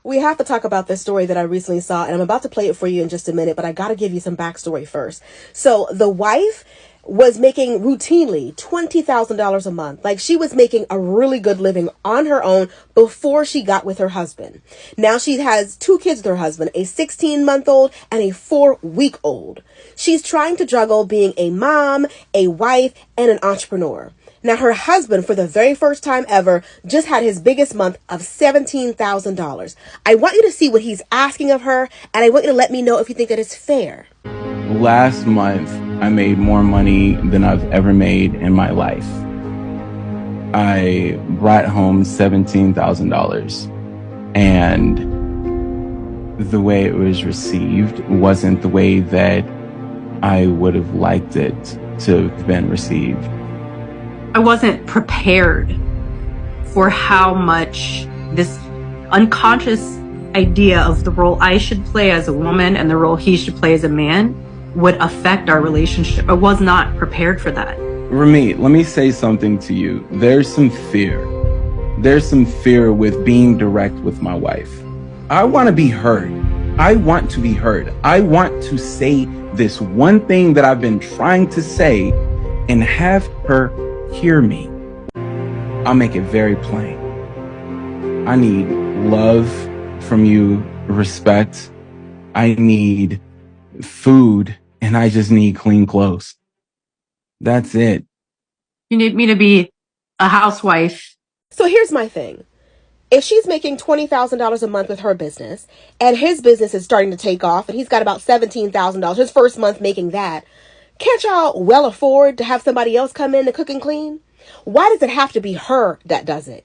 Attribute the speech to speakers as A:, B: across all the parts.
A: We have to talk about this story that I recently saw, and I'm about to play it for you in just a minute, but I got to give you some backstory first. So the wife was making routinely $20,000 a month. Like, she was making a really good living on her own before she got with her husband. Now she has 2 kids with her husband, a 16-month-old and a 4-week-old. She's trying to juggle being a mom, a wife, and an entrepreneur. Now, her husband, for the very first time ever, just had his biggest month of $17,000. I want you to see what he's asking of her, and I want you to let me know if you think that it's fair.
B: Last month, I made more money than I've ever made in my life. I brought home $17,000, and the way it was received wasn't the way that I would have liked it to have been received.
C: I wasn't prepared for how much this unconscious idea of the role I should play as a woman and the role he should play as a man would affect our relationship. I was not prepared for that.
B: Ramit, let me say something to you. There's some fear. There's some fear with being direct with my wife. I want to be heard. I want to be heard. I want to say this one thing that I've been trying to say and have her hear me. I'll make it very plain. I need love from you, respect. I need food, and I just need clean clothes. That's it.
C: You need me to be a housewife.
A: So here's my thing. If she's making $20,000 a month with her business, and his business is starting to take off, and he's got about $17,000, his first month making that, can't y'all well afford to have somebody else come in to cook and clean? Why does it have to be her that does it?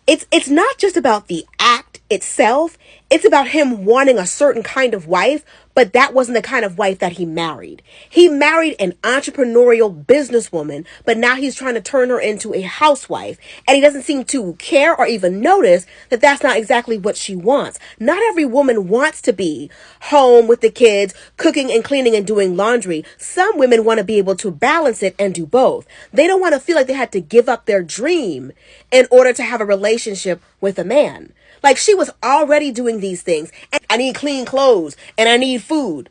A: It's not just about the act itself. It's about him wanting a certain kind of wife, but that wasn't the kind of wife that he married. He married an entrepreneurial businesswoman, but now he's trying to turn her into a housewife, and he doesn't seem to care or even notice that that's not exactly what she wants. Not every woman wants to be home with the kids, cooking and cleaning and doing laundry. Some women want to be able to balance it and do both. They don't want to feel like they had to give up their dream in order to have a relationship with a man. Like, she was already doing these things. And I need clean clothes and I need food.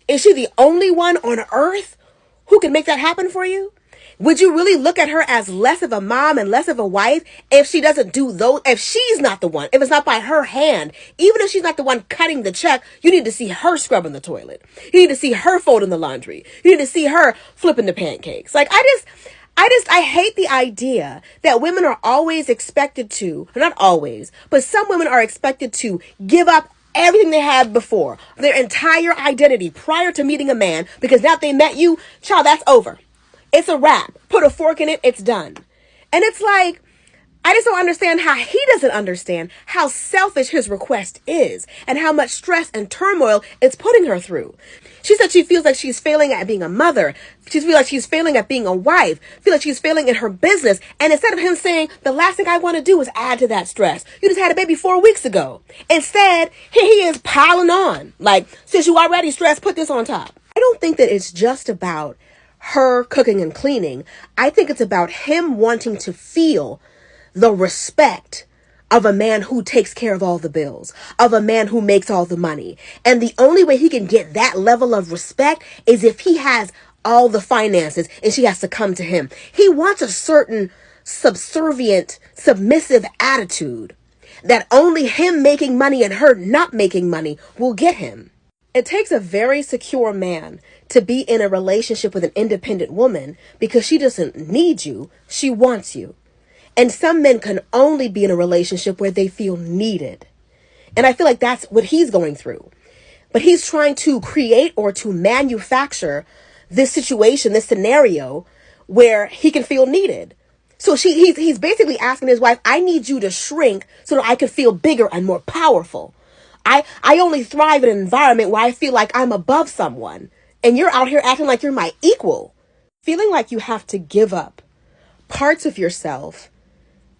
A: Is she the only one on earth who can make that happen for you? Would you really look at her as less of a mom and less of a wife if she doesn't do those, if she's not the one, if it's not by her hand? Even if she's not the one cutting the check, you need to see her scrubbing the toilet. You need to see her folding the laundry. You need to see her flipping the pancakes. Like, I hate the idea that women are always expected to, not always, but some women are expected to give up everything they had before, their entire identity prior to meeting a man, because now they met you, child, that's over. It's a wrap. Put a fork in it, it's done. And it's like, I just don't understand how he doesn't understand how selfish his request is and how much stress and turmoil it's putting her through. She said she feels like she's failing at being a mother. She feels like she's failing at being a wife. Feels like she's failing in her business. And instead of him saying, the last thing I want to do is add to that stress. You just had a baby 4 weeks ago. Instead, here he is piling on. Like, since you already stressed, put this on top. I don't think that it's just about her cooking and cleaning. I think it's about him wanting to feel the respect of a man who takes care of all the bills, of a man who makes all the money. And the only way he can get that level of respect is if he has all the finances and she has to come to him. He wants a certain subservient, submissive attitude that only him making money and her not making money will get him. It takes a very secure man to be in a relationship with an independent woman because she doesn't need you, she wants you. And some men can only be in a relationship where they feel needed. And I feel like that's what he's going through. But he's trying to create or to manufacture this situation, this scenario where he can feel needed. So he's basically asking his wife, I need you to shrink so that I can feel bigger and more powerful. I only thrive in an environment where I feel like I'm above someone. And you're out here acting like you're my equal. Feeling like you have to give up parts of yourself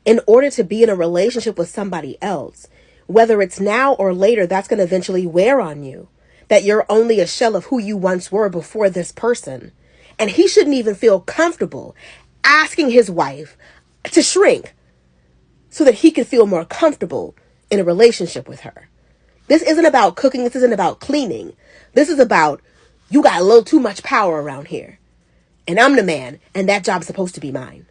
A: in order to be in a relationship with somebody else, whether it's now or later, that's going to eventually wear on you. That you're only a shell of who you once were before this person. And he shouldn't even feel comfortable asking his wife to shrink so that he can feel more comfortable in a relationship with her. This isn't about cooking. This isn't about cleaning. This is about, you got a little too much power around here. And I'm the man, and that job's supposed to be mine.